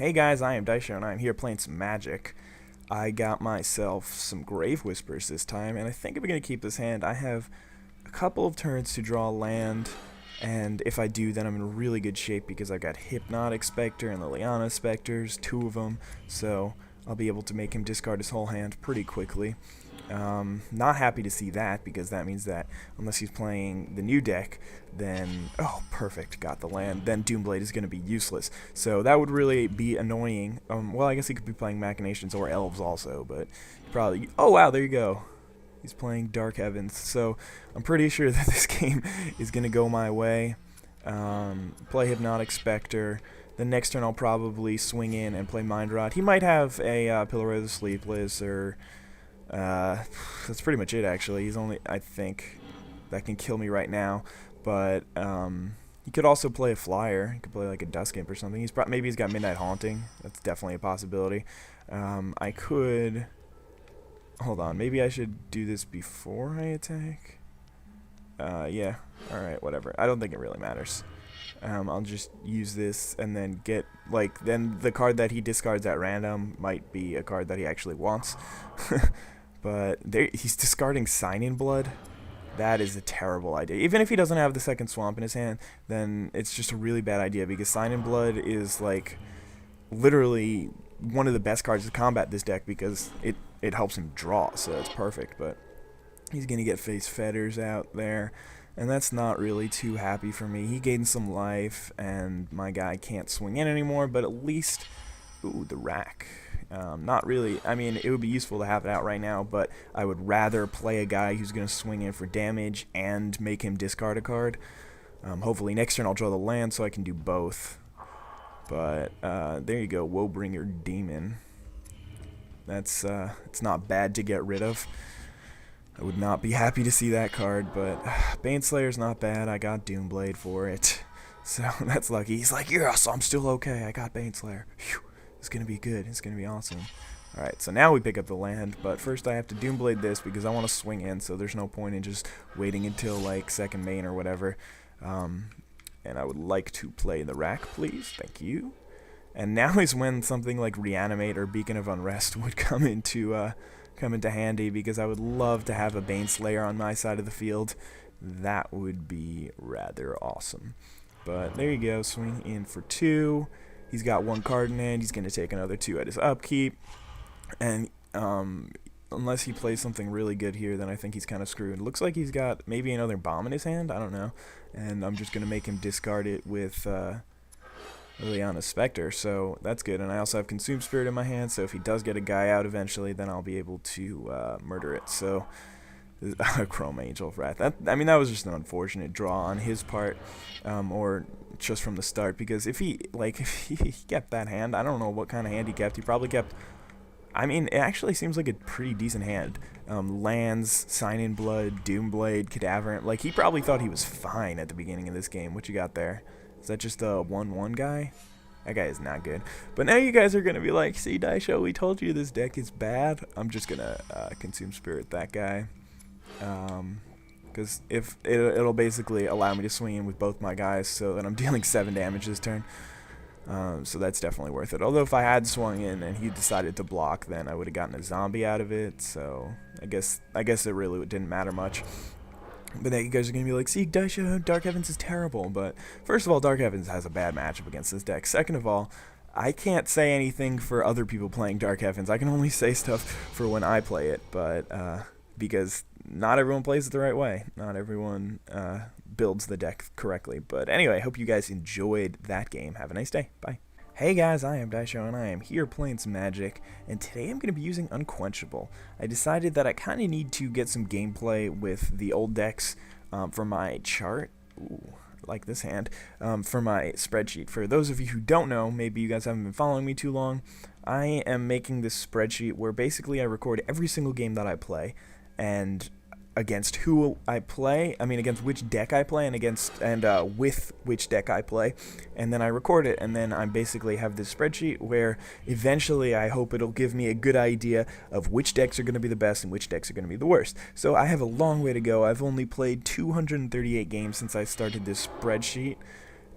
Hey guys, I am Daisho and I am here playing some Magic. I got myself some Grave Whispers this time, and I think I'm going to keep this hand. I have a couple of turns to draw land, and if I do, then I'm in really good shape because I've got Hypnotic Spectre and Liliana Spectres, two of them, so I'll be able to make him discard his whole hand pretty quickly. Not happy to see that because that means that unless he's playing the new deck, then oh perfect, got the land, then Doomblade is going to be useless. So that would really be annoying. Well, I guess he could be playing Machinations or Elves also, but probably. Oh wow, there you go. He's playing Dark Heavens, so I'm pretty sure that this game is going to go my way. Play Hypnotic Spectre. The next turn I'll probably swing in and play Mind Rot. He might have a Pillar of the Sleepless or that's pretty much it actually. He's only, I think, that can kill me right now, but he could also play a flyer. He could play like a Dusk Imp or something. Maybe he's got Midnight Haunting. That's definitely a possibility. I could, hold on, maybe I should do this before I attack. Yeah, alright, whatever. I don't think it really matters. I'll just use this and then get, then the card that he discards at random might be a card that he actually wants. But he's discarding Sign in Blood. That is a terrible idea. Even if he doesn't have the second swamp in his hand, then it's just a really bad idea because Sign in Blood is like literally one of the best cards to combat this deck because it helps him draw, so it's perfect. But he's gonna get Face Fetters out there, and that's not really too happy for me. He gained some life, and my guy can't swing in anymore, but at least, ooh, the Rack. Not really, I mean, it would be useful to have it out right now, but I would rather play a guy who's going to swing in for damage and make him discard a card. Hopefully next turn I'll draw the land so I can do both. But there you go, Woebringer Demon. That's it's not bad to get rid of. I would not be happy to see that card, but Baneslayer's not bad. I got Doomblade for it. So that's lucky. He's like, yes, I'm still okay. I got Baneslayer. Phew. It's going to be good. It's going to be awesome. Alright, so now we pick up the land, but first I have to Doomblade this because I want to swing in, so there's no point in just waiting until, like, second main or whatever. And I would like to play the Rack, please. Thank you. And now is when something like Reanimate or Beacon of Unrest would come into handy because I would love to have a Baneslayer on my side of the field. That would be rather awesome. But there you go, swing in for 2. He's got 1 card in hand. He's going to take another 2 at his upkeep. And unless he plays something really good here, then I think he's kind of screwed. Looks like he's got maybe another bomb in his hand. I don't know. And I'm just going to make him discard it with Liliana Spectre. So that's good. And I also have Consume Spirit in my hand. So if he does get a guy out eventually, then I'll be able to murder it. So Chrome Angel of Wrath. I mean, that was just an unfortunate draw on his part, or just from the start. Because if he kept that hand, I don't know what kind of hand he kept. He probably kept. I mean, it actually seems like a pretty decent hand. Lands, Sign in Blood, Doomblade, Cadaverant. Like, he probably thought he was fine at the beginning of this game. What you got there? Is that just a 1/1 guy? That guy is not good. But now you guys are going to be like, see, Daisho, we told you this deck is bad. I'm just going to Consume Spirit that guy. Because if it'll basically allow me to swing in with both my guys, so that I'm dealing 7 damage this turn. So that's definitely worth it. Although if I had swung in and he decided to block, then I would have gotten a zombie out of it. So I guess it really didn't matter much. But then you guys are gonna be like, see, Daisho, Dark Heavens is terrible. But first of all, Dark Heavens has a bad matchup against this deck. Second of all, I can't say anything for other people playing Dark Heavens. I can only say stuff for when I play it. But because not everyone plays it the right way. Not everyone builds the deck correctly. But anyway, I hope you guys enjoyed that game. Have a nice day. Bye. Hey guys, I am Daisho and I am here playing some Magic, and today I'm going to be using Unquenchable. I decided that I kind of need to get some gameplay with the old decks for my chart. Ooh, like this hand, for my spreadsheet. For those of you who don't know, maybe you guys haven't been following me too long, I am making this spreadsheet where basically I record every single game that I play, and against who I play, I mean against which deck I play, and with which deck I play, and then I record it, and then I basically have this spreadsheet where eventually I hope it'll give me a good idea of which decks are going to be the best and which decks are going to be the worst. So I have a long way to go. I've only played 238 games since I started this spreadsheet,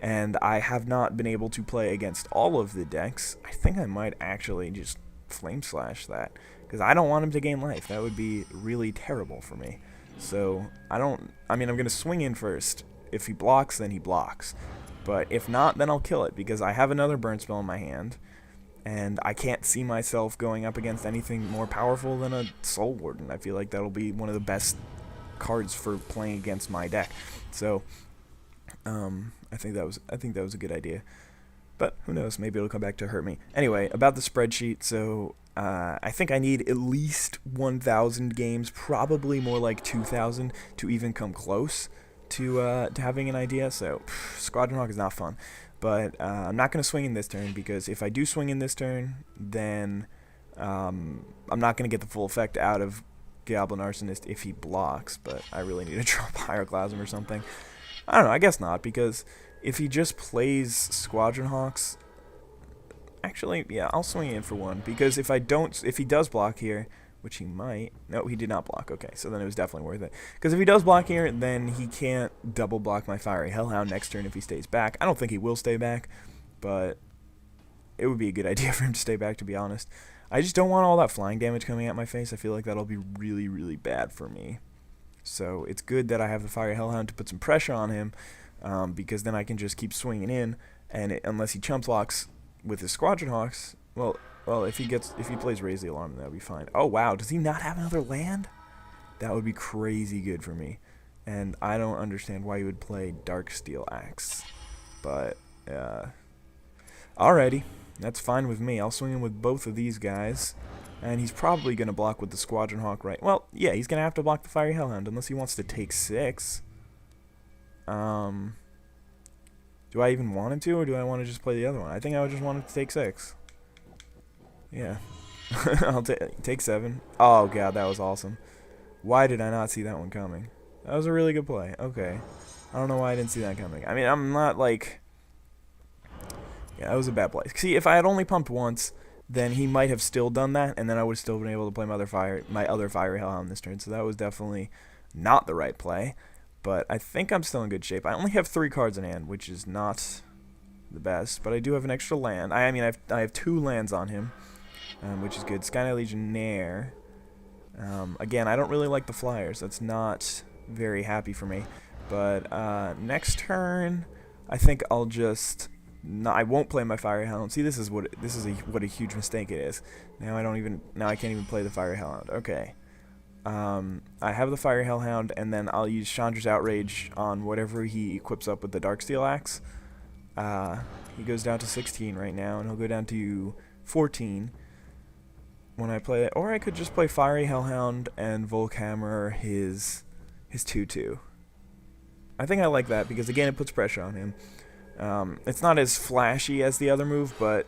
and I have not been able to play against all of the decks. I think I might actually just Flame Slash that, because I don't want him to gain life. That would be really terrible for me. So I mean, I'm going to swing in first. If he blocks, then he blocks. But if not, then I'll kill it, because I have another burn spell in my hand, and I can't see myself going up against anything more powerful than a Soul Warden. I feel like that'll be one of the best cards for playing against my deck. So I think that was a good idea. But who knows? Maybe it'll come back to hurt me. Anyway, about the spreadsheet. So I think I need at least 1,000 games, probably more like 2,000, to even come close to having an idea. So Squadron Hawk is not fun. But I'm not going to swing in this turn, because if I do swing in this turn, then I'm not going to get the full effect out of Goblin Arsonist if he blocks. But I really need to drop Pyroclasm or something. I don't know, I guess not, because if he just plays Squadron Hawks, actually, yeah, I'll swing in for one, because if he does block here, which he might, no, he did not block, okay, so then it was definitely worth it, because if he does block here, then he can't double block my Fiery Hellhound next turn if he stays back. I don't think he will stay back, but it would be a good idea for him to stay back, to be honest. I just don't want all that flying damage coming at my face. I feel like that'll be really, really bad for me. So it's good that I have the Fiery Hellhound to put some pressure on him, because then I can just keep swinging in, and unless he chump blocks with his Squadron Hawks, well, if he plays Raise the Alarm, that'll be fine. Oh wow, does he not have another land? That would be crazy good for me, and I don't understand why he would play Darksteel Axe, but alrighty, that's fine with me. I'll swing in with both of these guys. And he's probably going to block with the Squadron Hawk, right? Well, yeah, he's going to have to block the Fiery Hellhound, unless he wants to take 6. Do I even want him to, or do I want to just play the other one? I think I would just want him to take 6. Yeah. I'll take 7. Oh, God, that was awesome. Why did I not see that one coming? That was a really good play. Okay. I don't know why I didn't see that coming. I mean, I'm not, like... Yeah, that was a bad play. See, if I had only pumped once, then he might have still done that, and then I would have still been able to play my other Fiery Hellhound this turn. So that was definitely not the right play. But I think I'm still in good shape. I only have 3 cards in hand, which is not the best. But I do have an extra land. I mean, I have 2 lands on him, which is good. Sky Legionnaire. Again, I don't really like the flyers. That's not very happy for me. But next turn, I think I'll just... No, I won't play my Fiery Hellhound. See, this is what a huge mistake it is. Now I can't even play the Fiery Hellhound. Okay. I have the Fiery Hellhound, and then I'll use Chandra's Outrage on whatever he equips up with the Darksteel Axe. He goes down to 16 right now, and he'll go down to 14 when I play it. Or I could just play Fiery Hellhound and Volkhammer his 2/2. I think I like that because, again, it puts pressure on him. It's not as flashy as the other move, but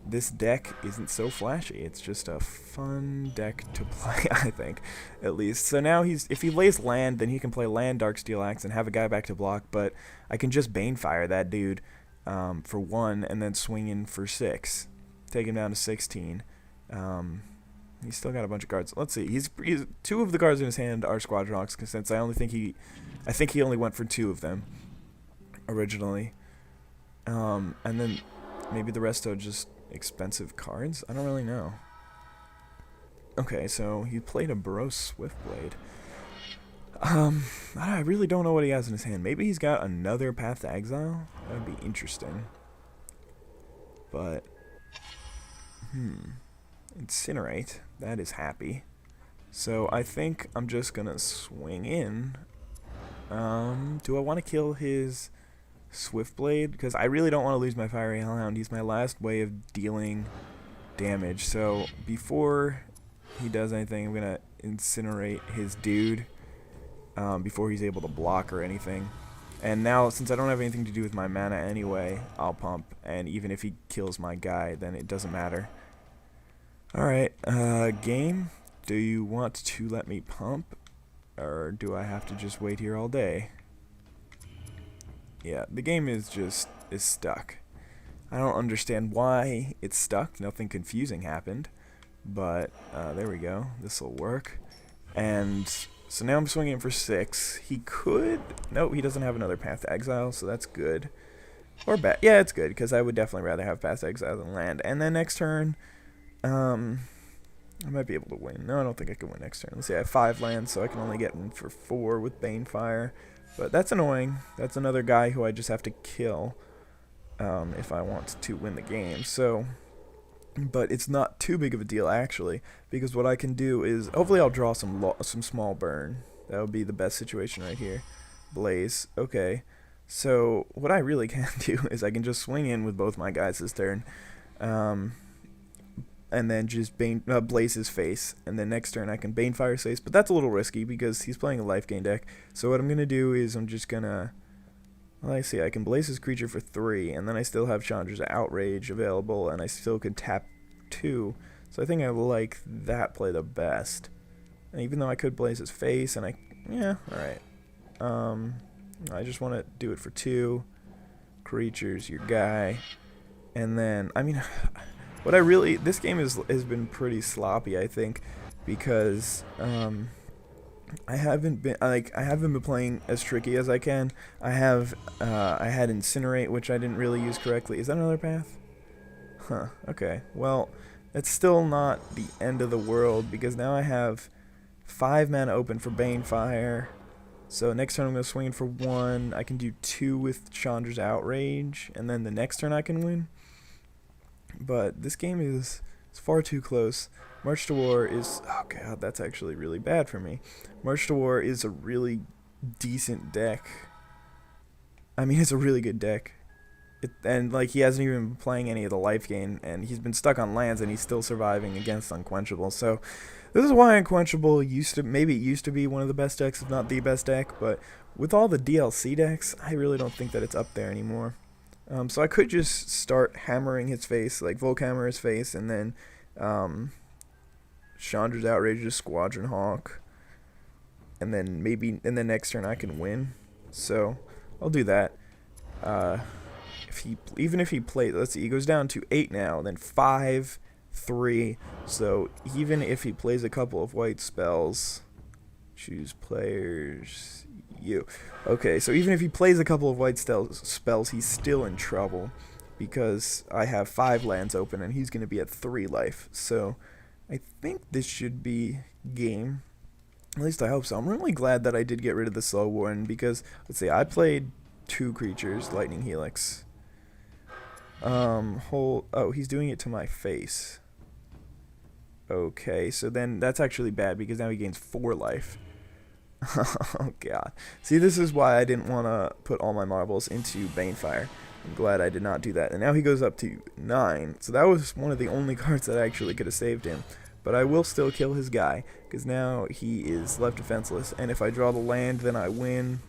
this deck isn't so flashy. It's just a fun deck to play, I think, at least. So now if he lays land, then he can play land Darksteel Axe and have a guy back to block, but I can just Banefire that dude for 1 and then swing in for 6. Take him down to 16. He's still got a bunch of cards. Let's see. He's 2 of the cards in his hand are Squadron Hawks, since I think he only went for 2 of them originally. And then maybe the rest are just expensive cards? I don't really know. Okay, so he played a Boros Swiftblade. I really don't know what he has in his hand. Maybe he's got another Path to Exile? That would be interesting. But, Incinerate. That is happy. So I think I'm just gonna swing in. Do I want to kill his Swiftblade? Because I really don't want to lose my Fiery Hellhound. He's my last way of dealing damage. So before he does anything, I'm going to incinerate his dude before he's able to block or anything. And now, since I don't have anything to do with my mana anyway, I'll pump. And even if he kills my guy, then it doesn't matter. Alright, game. Do you want to let me pump? Or do I have to just wait here all day? Yeah, the game is stuck. I don't understand why it's stuck. Nothing confusing happened. But, there we go. This'll work. And so now I'm swinging for 6. He could... No, he doesn't have another Path to Exile, so that's good. Or yeah, it's good, because I would definitely rather have Pass Exile than land. And then next turn, I might be able to win. No, I don't think I can win next turn. Let's see, I have 5 lands, so I can only get in for 4 with Banefire. But that's annoying. That's another guy who I just have to kill if I want to win the game. So, but it's not too big of a deal, actually, because what I can do is, hopefully I'll draw some small burn. That would be the best situation right here. Blaze. Okay. So, what I really can do is I can just swing in with both my guys this turn. And then just Blaze his face, and then next turn I can Banefire his face, but that's a little risky because he's playing a life gain deck. So what I'm going to do is I'm just going to, well, I see, I can Blaze his creature for 3, and then I still have Chandra's Outrage available, and I still can tap 2, so I think I like that play the best. And even though I could Blaze his face, and yeah, alright. I just want to do it for 2 creatures, your guy, and then, I mean... What I really, this game has been pretty sloppy, I think, because I haven't been playing as tricky as I can. I had Incinerate, which I didn't really use correctly. Is that another path? Huh. Okay. Well, it's still not the end of the world, because now I have 5 mana open for Banefire. So next turn I'm going to swing in for 1. I can do 2 with Chandra's Outrage, and then the next turn I can win. But this game is far too close. March to War is... Oh god, that's actually really bad for me. March to War is a really decent deck. I mean, it's a really good deck. And, like, he hasn't even been playing any of the life gain, and he's been stuck on lands, and he's still surviving against Unquenchable. So, this is why Unquenchable used to be one of the best decks, if not the best deck, but with all the DLC decks, I really don't think that it's up there anymore. So I could just start hammering his face, like Volkhammer his face, and then Chandra's Outrageous Squadron Hawk, and then next turn I can win. So I'll do that. Even if he plays, let's see, he goes down to 8 now, then 5, 3. So even if he plays a couple of white spells, choose players. Okay, so even if he plays a couple of white spells, he's still in trouble, because I have 5 lands open and he's going to be at 3 life. So I think this should be game. At least I hope so. I'm really glad that I did get rid of the Slow Warden, because, let's see, I played 2 creatures, Lightning Helix. Oh, he's doing it to my face. Okay, so then that's actually bad, because now he gains 4 life. Oh god. See, this is why I didn't want to put all my marbles into Banefire. I'm glad I did not do that. And now he goes up to 9. So that was one of the only cards that actually could have saved him. But I will still kill his guy, because now he is left defenseless. And if I draw the land, then I win.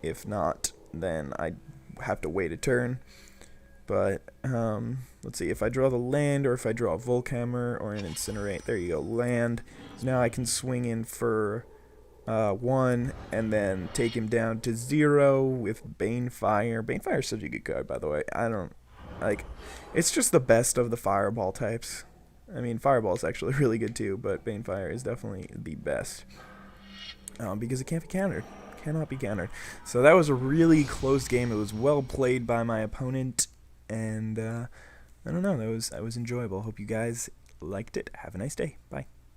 If not, then I have to wait a turn. But, let's see, if I draw the land, or if I draw a Volkhammer, or an Incinerate, there you go, land. So now I can swing in for 1, and then take him down to 0 with Banefire. Banefire is such a good card, by the way. It's just the best of the Fireball types. I mean, Fireball is actually really good too, but Banefire is definitely the best. Because it can't be countered. Cannot be countered. So that was a really close game. It was well played by my opponent, and I don't know, that was enjoyable. Hope you guys liked it. Have a nice day. Bye.